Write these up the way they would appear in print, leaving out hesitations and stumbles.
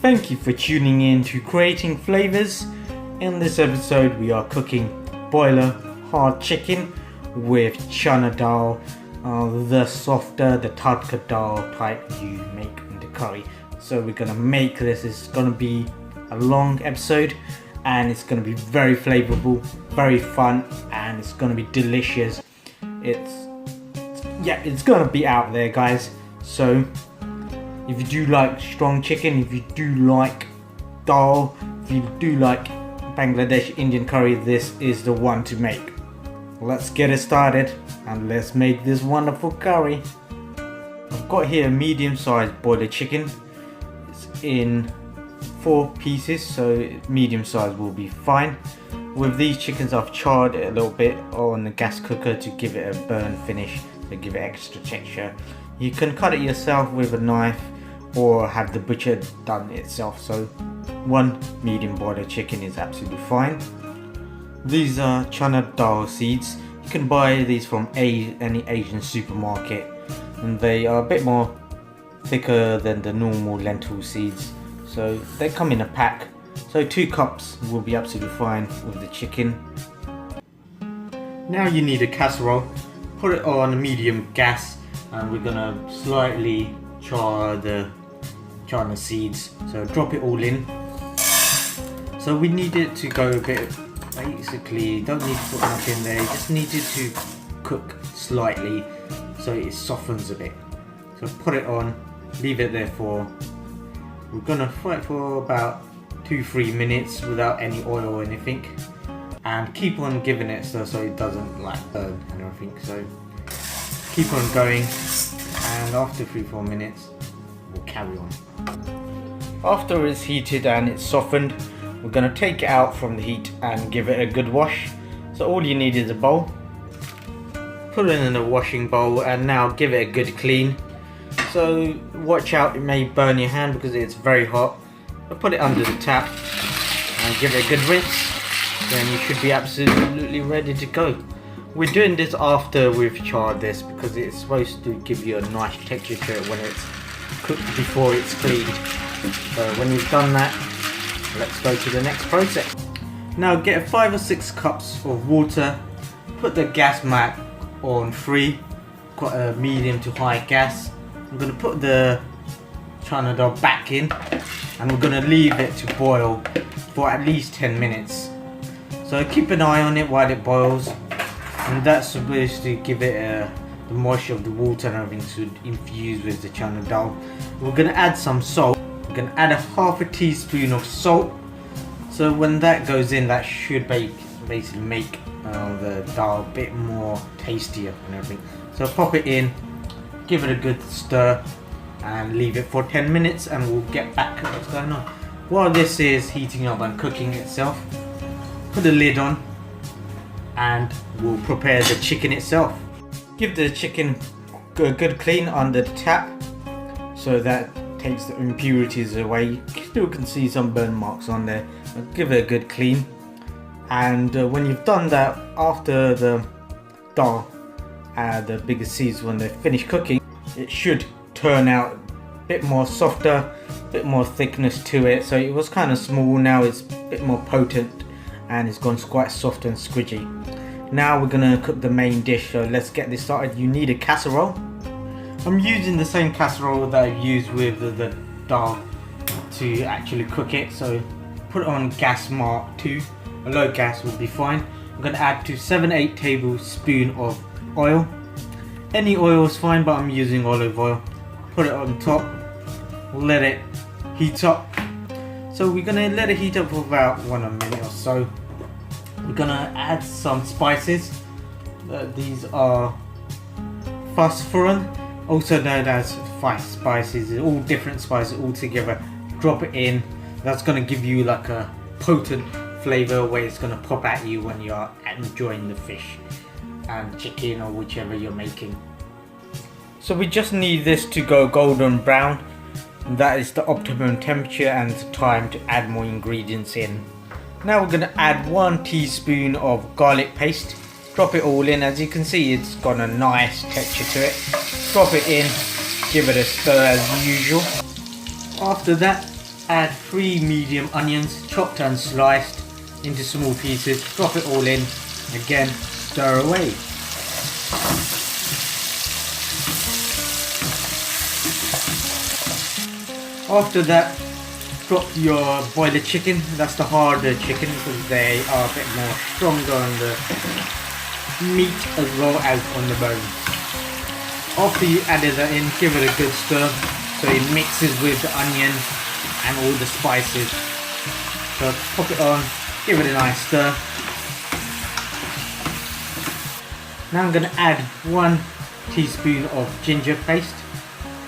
Thank you for tuning in to Creating Flavors. In this episode we are cooking boiler hard chicken with chana dal, the softer, the tadka dal type you make in the curry. So we're gonna make this. It's gonna be a long episode and it's gonna be very flavorful, very fun, and it's gonna be delicious. It's gonna be out there, guys. So if you do like strong chicken, if you do like dal, if you do like Bangladesh Indian curry, this is the one to make. Let's get it started and let's make this wonderful curry. I've got here a medium-sized boiler chicken. It's in 4 pieces, so medium size will be fine. With these chickens I've charred it a little bit on the gas cooker to give it a burn finish, to give it extra texture. You can cut it yourself with a knife or have the butcher done it itself, so 1 medium boiler chicken is absolutely fine. These are chana dal seeds. You can buy these from any Asian supermarket, and they are a bit more thicker than the normal lentil seeds, so they come in a pack. So 2 cups will be absolutely fine with the chicken. Now you need a casserole. Put it on a medium gas, and we're gonna slightly char the chana seeds. So drop it all in. So we need it to go a bit, basically don't need to put much in there, just need it to cook slightly so it softens a bit. So put it on, leave it there for, we're gonna fry it for about 2-3 minutes without any oil or anything, and keep on giving it so it doesn't like burn and everything. So keep on going, and after 3-4 minutes we'll carry on. After it's heated and it's softened, we're going to take it out from the heat and give it a good wash. So all you need is a bowl. Put it in a washing bowl and now give it a good clean. So watch out, it may burn your hand because it's very hot. But put it under the tap and give it a good rinse. Then you should be absolutely ready to go. We're doing this after we've charred this because it's supposed to give you a nice texture to it when it's cooked before it's cleaned. So when you've done that, let's go to the next process. Now get 5 or 6 cups of water. Put the gas mat on 3. Got a medium to high gas. I'm going to put the chana dal back in and we're going to leave it to boil for at least 10 minutes. So keep an eye on it while it boils, and that's supposed to give it the moisture of the water and everything to infuse with the chana dal. We're going to add some salt. We're going to add a half a teaspoon of salt. So when that goes in, that should basically make the dal a bit more tastier and everything. So pop it in, give it a good stir and leave it for 10 minutes, and we'll get back to what's going on. While this is heating up and cooking itself, put the lid on and we'll prepare the chicken itself. Give the chicken a good clean under the tap so that takes the impurities away. You still can see some burn marks on there, but give it a good clean. And when you've done that, after the dal, the bigger seeds, when they finish cooking, it should turn out a bit more softer, a bit more thickness to it. So it was kind of small, now it's a bit more potent and it's gone quite soft and squidgy. Now we're gonna cook the main dish, so let's get this started. You need a casserole. I'm using the same casserole that I've used with the dal to actually cook it. So put it on gas mark 2, a low gas will be fine. I'm going to add to 7-8 tablespoons of oil. Any oil is fine, but I'm using olive oil. Put it on top, let it heat up. So we're going to let it heat up for about 1 minute or so. We're going to add some spices. These are phosphorus, also known as 5 spices, all different spices all together. Drop it in. That's going to give you like a potent flavor where it's going to pop at you when you're enjoying the fish and chicken or whichever you're making. So we just need this to go golden brown. That is the optimum temperature and the time to add more ingredients in. Now we're going to add 1 teaspoon of garlic paste. Drop it all in. As you can see, it's got a nice texture to it. Drop it in, give it a stir as usual. After that, add 3 medium onions, chopped and sliced into small pieces. Drop it all in. Again, stir away. After that, drop your boiler chicken. That's the harder chicken because they are a bit more stronger on the meat as well as on the bone. After you added that in, give it a good stir so it mixes with the onion and all the spices. So pop it on, give it a nice stir. Now I'm going to add 1 teaspoon of ginger paste.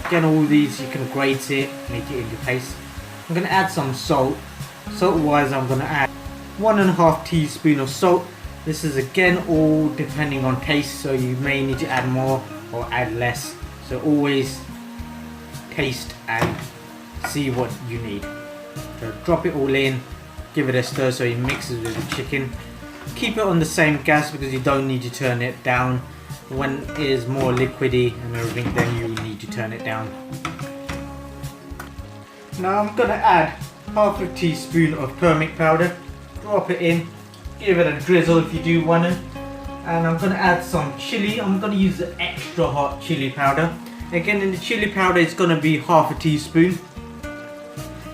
Again, all these you can grate it, make it into paste. I'm going to add some salt. Salt wise, I'm going to add 1.5 teaspoon of salt. This is again all depending on taste, so you may need to add more or add less. So always taste and see what you need. So drop it all in, give it a stir so it mixes with the chicken. Keep it on the same gas because you don't need to turn it down. When it is more liquidy and everything, then you need to turn it down. Now I'm going to add 1/2 teaspoon of turmeric powder. Drop it in, give it a drizzle if you do want to. And I'm going to add some chili. I'm going to use the extra hot chili powder. Again, in the chili powder it's going to be 1/2 teaspoon.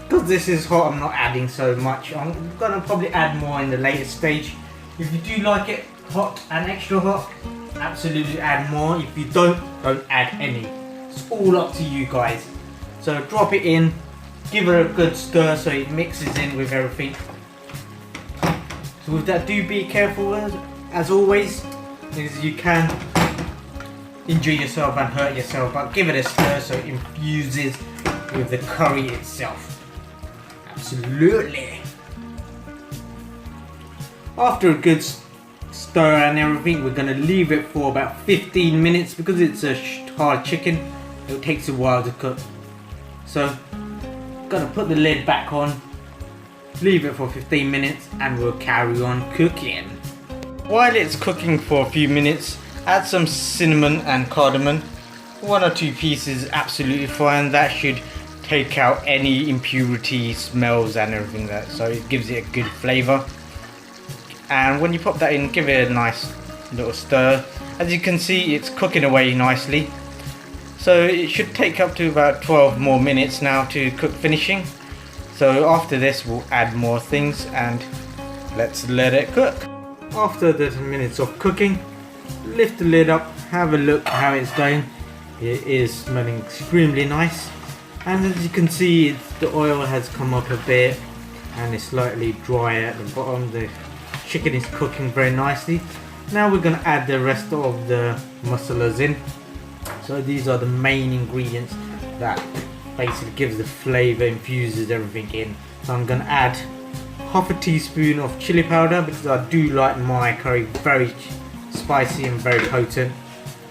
Because this is hot, I'm not adding so much. I'm going to probably add more in the later stage. If you do like it hot and extra hot, absolutely add more. If you don't add any. It's all up to you guys. So drop it in, give it a good stir so it mixes in with everything. So with that, do be careful as always, because you can injure yourself and hurt yourself, but give it a stir so it infuses with the curry itself. Absolutely. After a good stir and everything, we're going to leave it for about 15 minutes because it's a hard chicken. It takes a while to cook. So, going to put the lid back on, leave it for 15 minutes and we'll carry on cooking. While it's cooking for a few minutes, add some cinnamon and cardamom. 1 or 2 pieces, absolutely fine. That should take out any impurity smells and everything that, so it gives it a good flavour. And when you pop that in, give it a nice little stir. As you can see, it's cooking away nicely. So it should take up to about 12 more minutes now to cook finishing. So after this we'll add more things and let's let it cook. After the minutes of cooking, lift the lid up, have a look how it's going. It is smelling extremely nice. And as you can see, the oil has come up a bit and it's slightly dry at the bottom. The chicken is cooking very nicely. Now we're going to add the rest of the masalas in. So these are the main ingredients that basically gives the flavour, infuses everything in. So I'm going to add 1/2 teaspoon of chili powder because I do like my curry very spicy and very potent.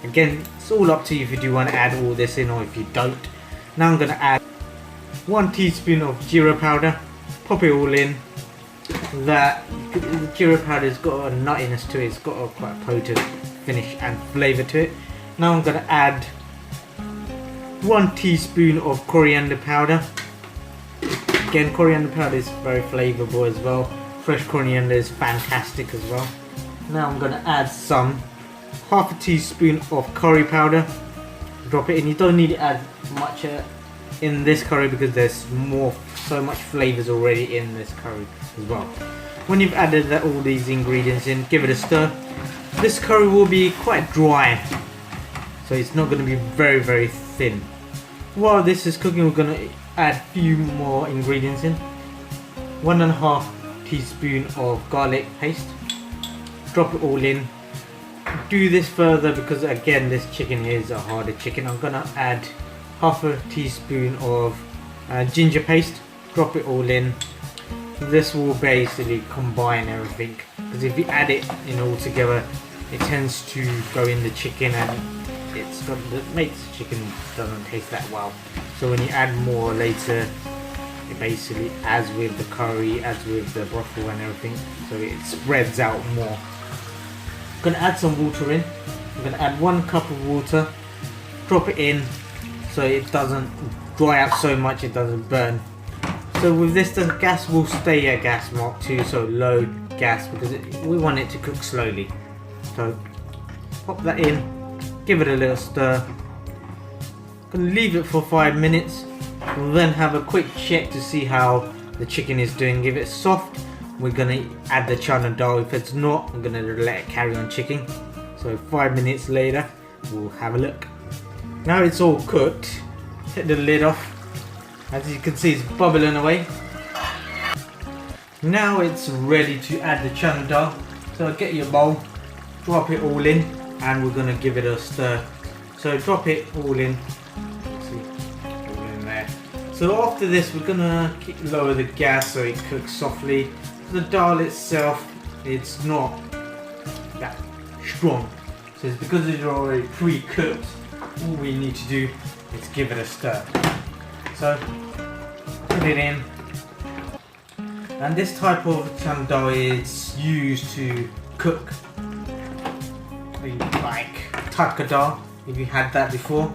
Again, it's all up to you if you do want to add all this in or if you don't. Now I'm going to add 1 teaspoon of jeera powder. Pop it all in. The jeera powder has got a nuttiness to it, it's got a quite potent finish and flavour to it. Now I'm going to add 1 teaspoon of coriander powder. Again, coriander powder is very flavourful as well. Fresh coriander is fantastic as well. Now I'm going to add some 1/2 teaspoon of curry powder. Drop it in. You don't need to add much in this curry because there's so much flavours already in this curry as well. When you've added all these ingredients in, give it a stir. This curry will be quite dry, so it's not going to be very thin. While this is cooking, we're going to add a few more ingredients in. 1.5 teaspoon of garlic paste. Drop it all in. Do this further because again this chicken is a harder chicken. I'm going to add 1/2 teaspoon of ginger paste. Drop it all in. This will basically combine everything because if you add it in all together, it tends to go in the chicken and it makes the chicken doesn't taste that well. So when you add more later, it basically adds with the curry, adds with the broth and everything, so it spreads out more. I'm going to add some water in. I'm going to add 1 cup of water. Drop it in so it doesn't dry out so much it doesn't burn. So with this, the gas will stay at gas mark 2, so low gas, because we want it to cook slowly. So pop that in, give it a little stir. Gonna leave it for 5 minutes. We'll then have a quick check to see how the chicken is doing. If it's soft, we're gonna add the chana dal. If it's not, I'm gonna let it carry on cooking. So 5 minutes later, we'll have a look. Now it's all cooked. Take the lid off. As you can see, it's bubbling away. Now it's ready to add the chana dal. So get your bowl, drop it all in, and we're gonna give it a stir. So drop it all in. See, all in there. So after this, we're gonna lower the gas so it cooks softly. The dal itself, it's not that strong. So it's because it's already pre-cooked. All we need to do is give it a stir. So put it in. And this type of chana dal is used to cook like tadka dal. If you had that before,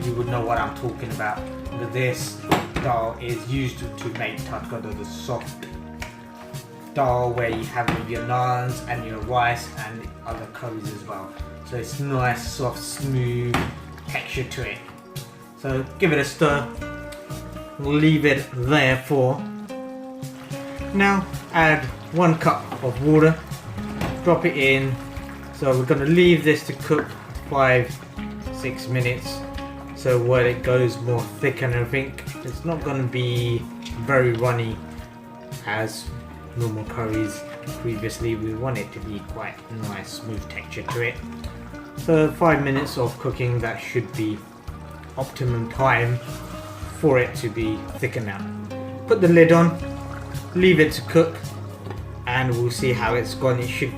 you would know what I'm talking about. But this dal is used to make tadka dal, the soft dal where you have with your naans and your rice and other curries as well. So it's nice, soft, smooth texture to it. So give it a stir. We'll leave it there for. Now add 1 cup of water. Drop it in. So we're going to leave this to cook 5-6 minutes. So when it goes more thick and everything, it's not going to be very runny as normal curries previously. We want it to be quite nice, smooth texture to it. So 5 minutes of cooking, that should be optimum time for it to be thickened out. Put the lid on, leave it to cook, and we'll see how it's gone. It should,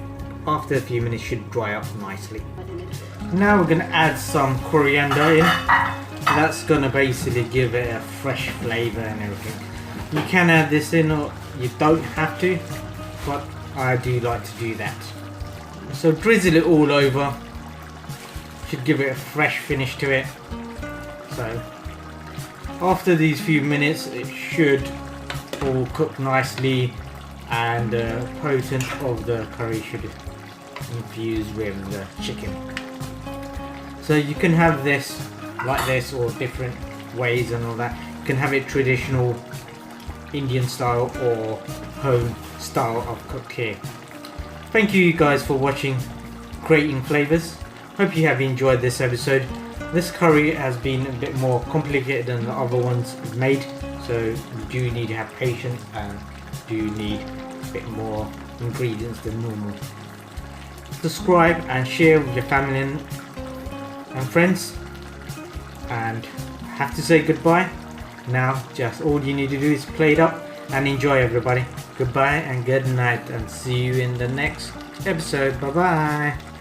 after a few minutes, should dry up nicely. Now we're going to add some coriander in. That's going to basically give it a fresh flavour and everything. You can add this in or you don't have to, but I do like to do that. So drizzle it all over. Should give it a fresh finish to it. So after these few minutes, it should all cook nicely, and the potent of the curry should infuse with the chicken. So you can have this like this or different ways and all that. You can have it traditional Indian style or home style of cook here. Thank you guys for watching Creating Flavors. Hope you have enjoyed this episode. This curry has been a bit more complicated than the other ones I've made, so you do need to have patience and do need a bit more ingredients than normal. Subscribe and share with your family and friends, and I have to say goodbye. Now just all you need to do is play it up and enjoy, everybody. Goodbye and good night, and see you in the next episode. Bye bye.